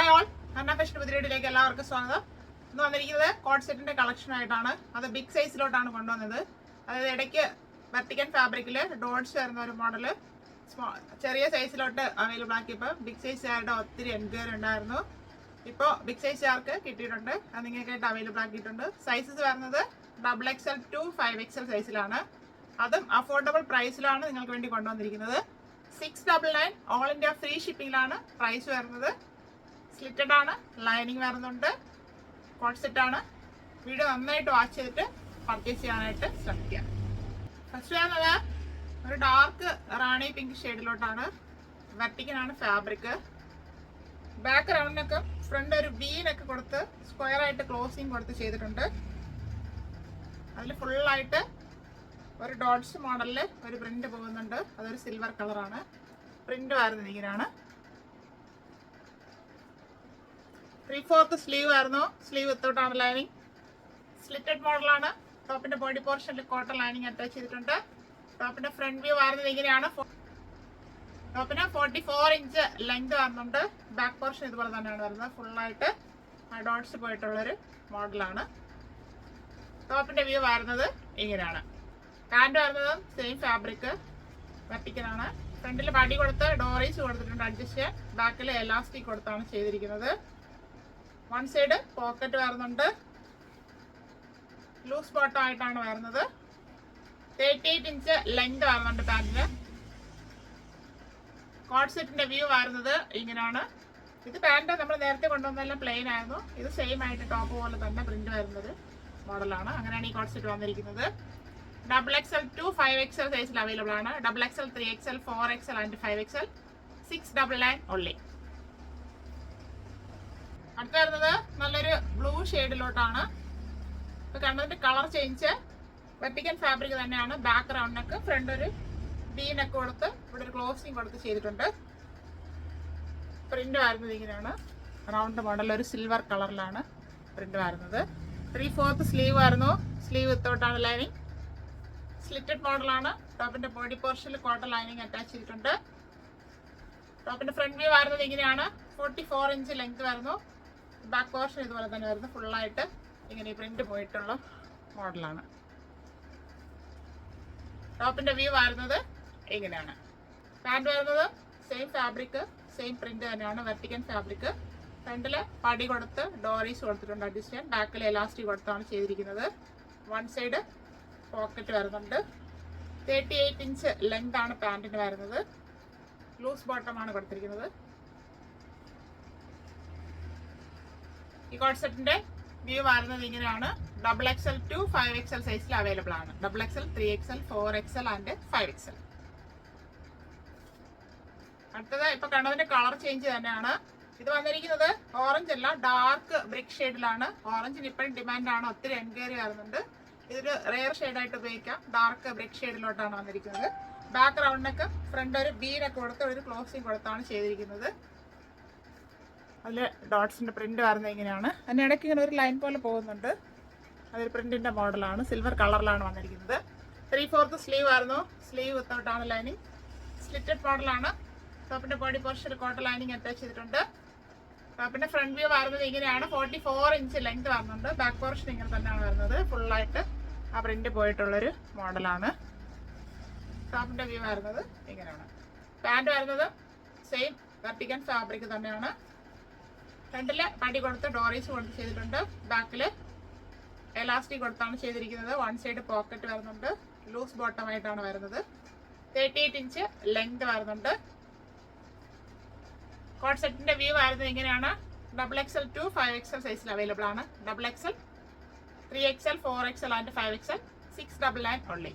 Hi all, Hannah fashion പുതിയയിലേക്ക് എല്ലാവർക്കും സ്വാഗതം. ഇന്ന് വന്നിരിക്കുന്നത് കോട്ട് സെറ്റിന്റെ കളക്ഷൻ ആയിട്ടാണ്. അത് ബിഗ് സൈസിലോട്ടാണ് കൊണ്ടുവന്നത്. അതായത് ഇടയ്ക്ക് വെർട്ടിക്കൻ ഫാബ്രിക്കിൽ ഡോട്ട്സ് വരുന്ന ഒരു മോഡല് ചെറിയ സൈസിലോട്ട് അവൈലബിൾ ആക്കിയപ്പോൾ ബിഗ് സൈസുകാരുടെ ഒത്തിരി എൻക്വയറി ഉണ്ടായിരുന്നു. ഇപ്പോൾ ബിഗ് സൈസുകാർക്ക് കിട്ടിയിട്ടുണ്ട്, അത് നിങ്ങൾക്കായിട്ട് അവൈലബിൾ ആക്കിയിട്ടുണ്ട്. സൈസസ് വരുന്നത് XXL to 5XL സൈസിലാണ്. അതും അഫോർഡബിൾ പ്രൈസിലാണ് നിങ്ങൾക്ക് വേണ്ടി കൊണ്ടുവന്നിരിക്കുന്നത്. 699 ഓൾ ഇന്ത്യ ഫ്രീ ഷിപ്പിംഗിലാണ് പ്രൈസ് വരുന്നത്. സ്ലിറ്റഡ് ആണ്, ലൈനിങ് വരുന്നുണ്ട്, കോട്ട് സെറ്റ് ആണ്. വീഡിയോ നന്നായിട്ട് വാച്ച് ചെയ്തിട്ട് പർച്ചേസ് ചെയ്യാനായിട്ട് ശ്രമിക്കുക. ഫസ്റ്റ് വരുന്നത് ഒരു ഡാർക്ക് റാണി പിങ്ക് ഷെയ്ഡിലോട്ടാണ്. വെർട്ടിക്കനാണ് ഫാബ്രിക്. ബാക്ക് റൗണ്ടിനൊക്കെ ഫ്രണ്ട് ഒരു വീനൊക്കെ കൊടുത്ത് സ്ക്വയർ ആയിട്ട് ക്ലോസിങ് കൊടുത്ത് ചെയ്തിട്ടുണ്ട്. അതിൽ ഫുള്ളായിട്ട് ഒരു ഡോട്ട്സ് മോഡലിൽ ഒരു പ്രിന്റ് പോകുന്നുണ്ട്. അതൊരു സിൽവർ കളറാണ്. പ്രിന്റ് വരുന്നത് ഇങ്ങനെയാണ്. 3/4 സ്ലീവ് ആയിരുന്നു. Sleeve വിത്തൗട്ടാണ് lining. സ്ലിറ്റഡ് മോഡലാണ്. ടോപ്പിന്റെ ബോഡി പോർഷനിൽ കോട്ടൺ ലൈനിങ് അറ്റാച്ച് ചെയ്തിട്ടുണ്ട്. ടോപ്പിന്റെ ഫ്രണ്ട് വ്യൂ വരുന്നത് ഇങ്ങനെയാണ്. ടോപ്പിന് 44 ഇഞ്ച് ലെങ്ത് വരുന്നുണ്ട്. ബാക്ക് പോർഷൻ ഇതുപോലെ തന്നെയാണ് വരുന്നത്. ഫുള്ളായിട്ട് ഡോട്ട്സ് പോയിട്ടുള്ളൊരു മോഡലാണ്. ടോപ്പിന്റെ വ്യൂ വരുന്നത് ഇങ്ങനെയാണ്. പാൻറ് വരുന്നത് സെയിം ഫാബ്രിക്, വെർട്ടിക്കലാണ്. ഫ്രണ്ടിൽ ബഡി കൊടുത്ത് ഡോറീസ് കൊടുത്തിട്ടുണ്ട് അഡ്ജസ്റ്റ് ചെയ്യാൻ. ബാക്കിൽ എലാസ്റ്റിക് കൊടുത്താണ് ചെയ്തിരിക്കുന്നത്. വൺ സൈഡ് പോക്കറ്റ് വരുന്നുണ്ട്. ലൂസ് ബോട്ടം ആയിട്ടാണ് വരുന്നത്. 38 ഇഞ്ച് ലെങ്ത് വരുന്നുണ്ട് പാൻറ്റിന്. കോട്ട് സെറ്റിന്റെ വ്യൂ വരുന്നത് ഇങ്ങനെയാണ്. ഇത് പാൻറ് നമ്മൾ നേരത്തെ കൊണ്ടുവന്നെല്ലാം പ്ലെയിൻ ആയിരുന്നു. ഇത് സെയിം ആയിട്ട് ടോപ്പ് പോലെ തന്നെ പ്രിന്റ് വരുന്നത് മോഡലാണ്. അങ്ങനെയാണ് ഈ കോട്ട് സെറ്റ് വന്നിരിക്കുന്നത്. XXL to 5XL സൈസിൽ അവൈലബിൾ ആണ്. XXL 3XL 4XL and 5XL 699 only. അടുത്ത വരുന്നത് നല്ലൊരു ബ്ലൂ ഷെയ്ഡിലോട്ടാണ്. ഇപ്പൊ കണ്ടതിന്റെ കളർ ചേഞ്ച്. വെർട്ടിക്കൻ ഫാബ്രിക് തന്നെയാണ്. ബാക്ക് റൗണ്ടിനൊക്കെ ഫ്രണ്ട് ഒരു ബീനൊക്കെ കൊടുത്ത് ഇവിടെ ഒരു ക്ലോസിങ് കൊടുത്ത് ചെയ്തിട്ടുണ്ട്. പ്രിന്റ് വരുന്നത് ഇങ്ങനെയാണ്. റൗണ്ട് മോഡൽ ഒരു സിൽവർ കളറിലാണ് പ്രിന്റ് വരുന്നത്. 3/4 സ്ലീവ് ആയിരുന്നു. Sleeve വിത്തൗട്ടാണ് lining. സ്ലിറ്റഡ് മോഡലാണ്. ടോപ്പിന്റെ ബോഡി പോർഷനിൽ കോട്ടൺ ലൈനിങ് അറ്റാച്ച് ചെയ്തിട്ടുണ്ട്. ടോപ്പിന്റെ ഫ്രണ്ട് വ്യൂ വരുന്നത് ഇങ്ങനെയാണ്. 44 ഇഞ്ച് ലെങ്ത് വരുന്നു. ബാക്ക് പോർഷൻ ഇതുപോലെ തന്നെ വരുന്നു. ഫുള്ളായിട്ട് ഇങ്ങനെ പ്രിന്റ് പോയിട്ടുള്ള മോഡലാണ്. ടോപ്പിന്റെ വ്യൂ വരുന്നത് ഇങ്ങനെയാണ്. പാൻറ് വരുന്നത് സെയിം ഫാബ്രിക്, സെയിം പ്രിന്റ് തന്നെയാണ്. വെർട്ടിക്കൻ ഫാബ്രിക്. ഫ്രണ്ടില് പടി കൊടുത്ത് ഡോറീസ് കൊടുത്തിട്ടുണ്ട് അഡ്ജസ്റ്റ് ചെയ്യാൻ. ബാക്കിൽ എലാസ്റ്റിക് കൊടുത്താണ് ചെയ്തിരിക്കുന്നത്. വൺ സൈഡ് പോക്കറ്റ് വരുന്നുണ്ട്. 38 ഇഞ്ച് ലെങ്ത് ആണ് പാൻറ്റിന് വരുന്നത്. ലൂസ് ബോട്ടമാണ് കൊടുത്തിരിക്കുന്നത്. ഈ കോട്ട് സെറ്റിന്റെ വ്യൂ വരുന്നത് ഇങ്ങനെയാണ്. XXL to 5XL സൈസിൽ അവൈലബിൾ ആണ്. XXL 3XL 4XL and 5XL. അടുത്തത് ഇപ്പൊ കണ്ടതിന്റെ കളർ ചേഞ്ച് തന്നെയാണ്. ഇത് വന്നിരിക്കുന്നത് ഓറഞ്ച് അല്ല, ഡാർക്ക് ബ്രിക്ക് ഷെയ്ഡിലാണ്. ഓറഞ്ചിന് ഇപ്പോഴും ഡിമാൻഡാണ്. ഒത്തിരി എൻക്വയറി വരുന്നുണ്ട്. ഇതൊരു റെയർ ഷെയ്ഡായിട്ട് ഉപയോഗിക്കാം. ഡാർക്ക് ബ്രിക്ക് ഷെയ്ഡിലോട്ടാണ് വന്നിരിക്കുന്നത്. ബാക്ക് റൗണ്ടിനൊക്കെ ഫ്രണ്ട് ഒരു ബീനൊക്കെ കൊടുത്ത് ഒരു ക്ലോസിങ് കൊടുത്താണ് ചെയ്തിരിക്കുന്നത്. അതിൽ ഡോട്ട്സിന്റെ പ്രിന്റ് വരുന്നത് ഇങ്ങനെയാണ്. അതിന് ഇടയ്ക്ക് ഇങ്ങനെ ഒരു ലൈൻ പോലെ പോകുന്നുണ്ട്. അതൊരു പ്രിന്റിന്റെ മോഡലാണ്. സിൽവർ കളറിലാണ് വന്നിരിക്കുന്നത്. 3/4 സ്ലീവ് ആയിരുന്നു. Sleeve വിത്തൗട്ടാണ് lining. സ്ലിറ്റഡ് മോഡലാണ്. ടോപ്പിന്റെ ബോഡി പോർഷനിൽ കോട്ടൺ ലൈനിങ് അറ്റാച്ച് ചെയ്തിട്ടുണ്ട്. ടോപ്പിന്റെ ഫ്രണ്ട് വ്യൂ വരുന്നത് ഇങ്ങനെയാണ്. 44 ഇഞ്ച് ലെങ്ത് വരുന്നുണ്ട്. ബാക്ക് പോർഷൻ ഇങ്ങനെ തന്നെയാണ് വരുന്നത്. ഫുള്ളായിട്ട് ആ പ്രിന്റ് പോയിട്ടുള്ളൊരു മോഡലാണ്. ടോപ്പിന്റെ വ്യൂ വരുന്നത് ഇങ്ങനെയാണ്. പാൻറ് വരുന്നത് സെയിം വെർട്ടിക്കൻ ഫാബ്രിക് തന്നെയാണ്. ഫ്രണ്ടില് പടി കൊടുത്ത് ഡോറീസ് കൊടുത്ത് ചെയ്തിട്ടുണ്ട്. ബാക്കില് എലാസ്റ്റിക് കൊടുത്താണ് ചെയ്തിരിക്കുന്നത്. വൺ സൈഡ് പോക്കറ്റ് വരുന്നുണ്ട്. ലൂസ് ബോട്ടം ആയിട്ടാണ് വരുന്നത്. 38 ഇഞ്ച് ലെങ്ത് വരുന്നുണ്ട്. കോട്ട് സെറ്റിന്റെ വ്യൂ വരുന്നത് ഇങ്ങനെയാണ്. XXL to 5XL സൈസിൽ അവൈലബിൾ ആണ്. XXL 3XL 4XL and 5XL 699 only.